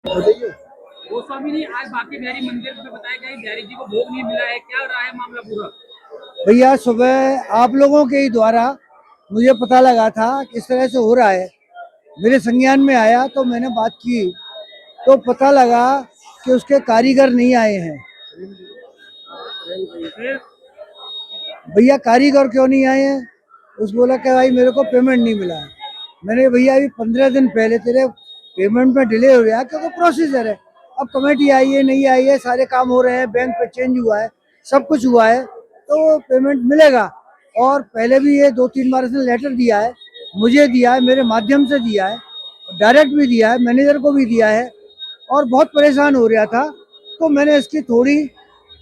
बताइए। गोस्वामी जी, आज बांके बिहारी मंदिर में बताया गया बिहारी जी को भोग नहीं मिला है, क्या रहा है मामला पूरा? भैया सुबह आप लोगों के ही द्वारा मुझे पता लगा था कि इस तरह से हो रहा है। मेरे संज्ञान में आया तो मैंने बात की, तो पता लगा कि उसके कारीगर नहीं आए हैं। फिर भैया कारीगर क्यों नहीं आए हैं? उस बोला कि भाई मेरे को पेमेंट नहीं मिला है। मैंने भैया अभी 15 दिन पहले तेरे पेमेंट में डिले हो गया क्योंकि प्रोसीजर है। अब कमेटी आई है नहीं आई है, सारे काम हो रहे हैं, बैंक पे चेंज हुआ है, सब कुछ हुआ है, तो पेमेंट मिलेगा। और पहले भी ये 2-3 बार इसने लेटर दिया है, मुझे दिया है, मेरे माध्यम से दिया है, डायरेक्ट भी दिया है, मैनेजर को भी दिया है, और बहुत परेशान हो रहा था। तो मैंने इसकी थोड़ी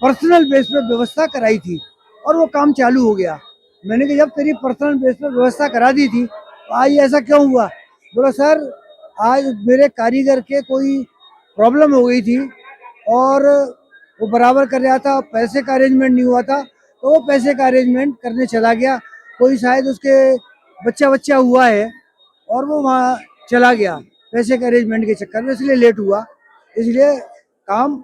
पर्सनल बेस पे व्यवस्था कराई थी और वो काम चालू हो गया। मैंने कहा जब तेरी पर्सनल बेस पे व्यवस्था करा दी थी तो आज ऐसा क्यों हुआ? बोला सर आज मेरे कारीगर के कोई प्रॉब्लम हो गई थी और वो बराबर कर रहा था, पैसे का अरेंजमेंट नहीं हुआ था, तो वो पैसे का अरेंजमेंट करने चला गया। कोई शायद उसके बच्चा बच्चा हुआ है और वो वहाँ चला गया पैसे के अरेंजमेंट के चक्कर में, इसलिए लेट हुआ, इसलिए काम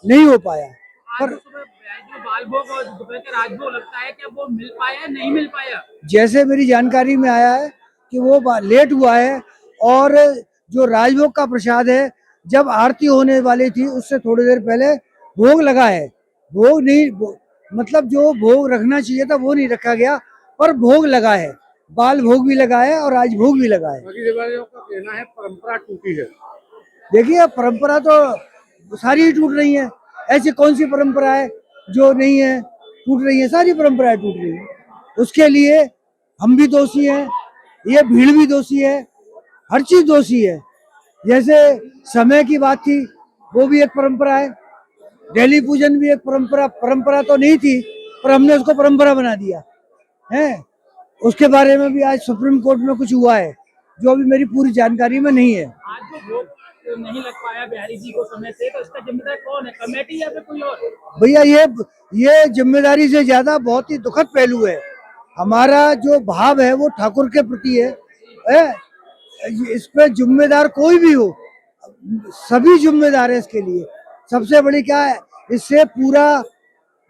नहीं हो पाया। आज पर जो सुबह जो बाल भोग और दोपहर का राजभोग लगता है, क्या वो मिल पाया नहीं मिल पाया? जैसे मेरी जानकारी में आया है कि वो लेट हुआ है, और जो राजभोग का प्रसाद है जब आरती होने वाली थी उससे थोड़ी देर पहले भोग लगा है। भोग नहीं मतलब जो भोग रखना चाहिए था वो नहीं रखा गया, पर भोग लगा है, बाल भोग भी लगा है और राजभोग भी लगा है। का कहना है परंपरा टूटी है। देखिए परंपरा तो सारी ही टूट रही है, ऐसी कौन सी परंपरा है जो नहीं है, टूट रही है, सारी परंपराएं टूट रही है। उसके लिए हम भी दोषी हैं, ये भीड़ भी दोषी है, हर चीज दोषी है। जैसे समय की बात थी, वो भी एक परंपरा है, डेली पूजन भी एक परंपरा तो नहीं थी, पर हमने उसको परंपरा बना दिया है। उसके बारे में भी आज सुप्रीम कोर्ट में कुछ हुआ है जो अभी मेरी पूरी जानकारी में नहीं है। आज जो भोग नहीं लग पाया बिहारी जी को समय से, तो इसका जिम्मेदार कौन है, कमेटी या फिर कोई और? भैया ये जिम्मेदारी से ज्यादा बहुत ही दुखद पहलू है। हमारा जो भाव है वो ठाकुर के प्रति है? इस पे जिम्मेदार कोई भी हो, सभी जिम्मेदार है इसके लिए। सबसे बड़ी क्या है, इससे पूरा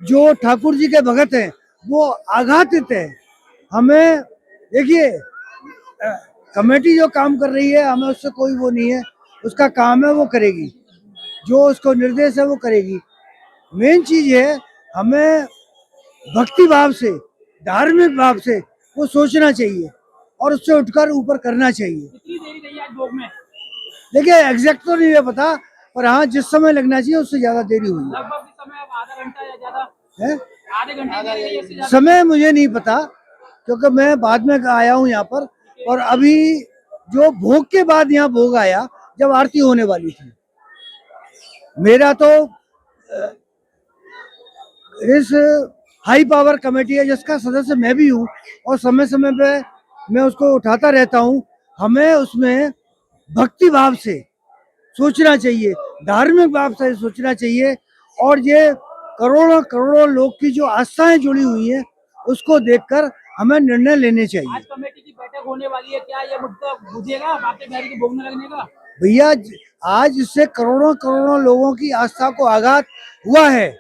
जो ठाकुर जी के भगत हैं वो आघातित है। हमें देखिए कमेटी जो काम कर रही है हमें उससे कोई वो नहीं है, उसका काम है वो करेगी, जो उसको निर्देश है वो करेगी। मेन चीज है हमें भक्ति भाव से, धार्मिक भाव से वो सोचना चाहिए और उससे उठकर ऊपर करना चाहिए। कितनी देरी रही आज भोग में? देखिए एग्जैक्ट तो नहीं है पता, पर हाँ जिस समय लगना चाहिए उससे ज्यादा देरी हुई लगभग भी समय अब आधा घंटा या ज्यादा? है। आधे घंटे की देरी रही है, इससे ज्यादा? समय मुझे नहीं पता क्योंकि मैं बाद में आया हूँ यहाँ पर, और अभी जो भोग के बाद यहाँ भोग आया जब आरती होने वाली थी। मेरा तो इस हाई पावर कमेटी है जिसका सदस्य मैं भी हूँ, और समय समय पे मैं उसको उठाता रहता हूँ। हमें उसमें भक्ति भाव से सोचना चाहिए, धार्मिक भाव से सोचना चाहिए, और ये करोड़ों करोड़ों लोग की जो आस्थाएं जुड़ी हुई हैं उसको देखकर हमें निर्णय लेने चाहिए। आज कमेटी की बैठक होने वाली है, क्या ये मुद्दा बुझेगा बांके बिहारी के भोग न लगने का? भैया आज इससे करोड़ों करोड़ों लोगों की आस्था को आघात हुआ है,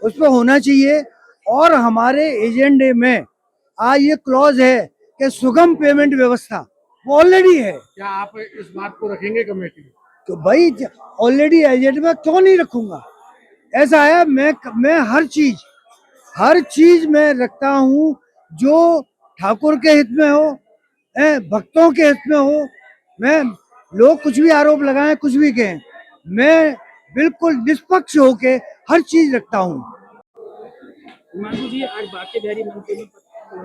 उस पर होना चाहिए। और हमारे एजेंडे में आज ये क्लॉज है कि सुगम पेमेंट व्यवस्था वो ऑलरेडी है। क्या आप इस बात को रखेंगे कमेटी? तो भाई ऑलरेडी एजेंडे में क्यों नहीं रखूंगा? ऐसा है मैं हर चीज में रखता हूँ जो ठाकुर के हित में हो, भक्तों के हित में हो। मैं लोग कुछ भी आरोप लगाएं, कुछ भी कहें, मैं बिल्कुल निष्पक्ष होके हर चीज रखता हूँ। हिमांशु जी, आज बांके बिहारी मंदिर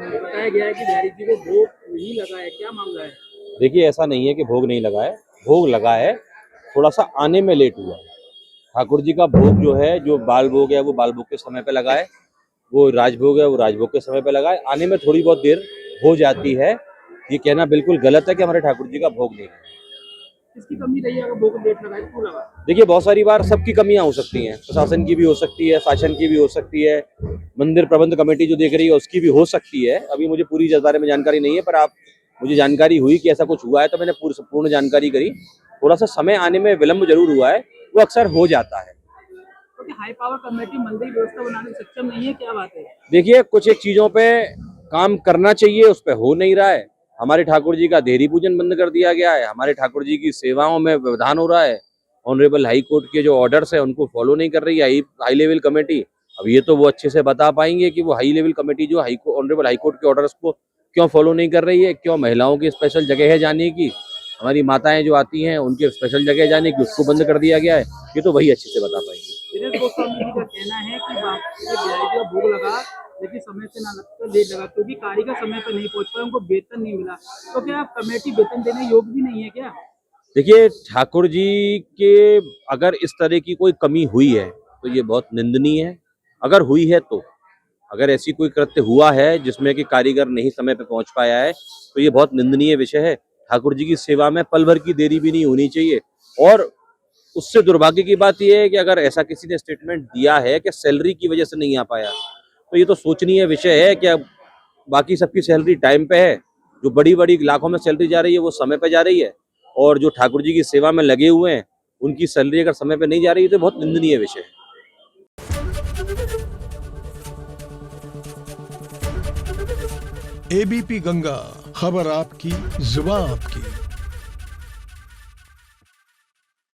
में बताया गया है कि बिहारी जी को भोग नहीं लगा है, क्या मामला है? देखिए ऐसा नहीं है कि भोग नहीं लगा है, भोग लगा है, थोड़ा सा आने में लेट हुआ है। ठाकुर जी का भोग जो है, जो बाल भोग है वो बाल भोग के समय पे लगा है, वो राजभोग है वो राजभोग के समय पे लगा है। आने में थोड़ी बहुत देर हो जाती है, ये कहना बिल्कुल गलत है कि हमारे ठाकुर जी का भोग नहीं है। किसकी कमी रही है अगर भोग लेट लगा है, क्यों लगा? देखिए बहुत सारी बार सबकी कमियां हो सकती हैं, प्रशासन की भी हो सकती है, शासन की भी हो सकती है, मंदिर प्रबंध कमेटी जो देख रही है उसकी भी हो सकती है। अभी मुझे पूरी इस बारे में जानकारी नहीं है, पर आप मुझे जानकारी हुई कि ऐसा कुछ हुआ है तो मैंने पूर्ण जानकारी करी थोड़ा सा समय आने में विलम्ब जरूर हुआ है, वो अक्सर हो जाता है। क्योंकि हाई पावर कमेटी मंदिर व्यवस्था बनाने में सक्षम नहीं है, क्या बात है? देखिए, कुछ एक चीजों पे काम करना चाहिए, उस पे हो नहीं रहा है। हमारे ठाकुर जी का देहरी पूजन बंद कर दिया गया है, हमारे ठाकुर जी की सेवाओं में व्यवधान हो रहा है। ऑनरेबल हाई कोर्ट के जो ऑर्डर्स है उनको फॉलो नहीं कर रही है हाई लेवल कमेटी। अब ये तो वो अच्छे से बता पाएंगे कि वो हाई लेवल कमेटी जो ऑनरेबल हाई कोर्ट के ऑर्डर्स को क्यों फॉलो नहीं कर रही है, क्यों महिलाओं की स्पेशल जगह है जाने की, हमारी माताएं जो आती हैं उनकी स्पेशल जगह जाने की, उसको बंद कर दिया गया है। ये तो वही अच्छे से बता पाएंगे। दिनेश गोस्वामी जी का कहना है कि बिहारी जी का भोग लगा लेकिन समय से ना लगकर लेट लगा, क्योंकि कारीगर समय पर नहीं पहुंच पाए, उनको वेतन नहीं मिला। तो क्या कमेटी वेतन देने योग्य भी नहीं है क्या? देखिए, ठाकुर जी के अगर इस तरह की कोई कमी हुई है तो ये बहुत निंदनीय है। अगर हुई है तो, अगर ऐसी कोई कृत्य हुआ है जिसमें कि कारीगर नहीं समय पे पहुंच पाया है तो ये बहुत निंदनीय विषय है। ठाकुर जी की सेवा में पल भर की देरी भी नहीं होनी चाहिए। और उससे दुर्भाग्य की बात यह है कि अगर ऐसा किसी ने स्टेटमेंट दिया है कि सैलरी की वजह से नहीं आ पाया, तो ये तो सोचनीय विषय है कि अब बाकी सबकी सैलरी टाइम पे है, जो बड़ी बड़ी लाखों में सैलरी जा रही है वो समय पे जा रही है, और जो ठाकुर जी की सेवा में लगे हुए हैं उनकी सैलरी अगर समय पे नहीं जा रही है तो बहुत निंदनीय विषय है। एबीपी गंगा, खबर आपकी, जुबान आपकी।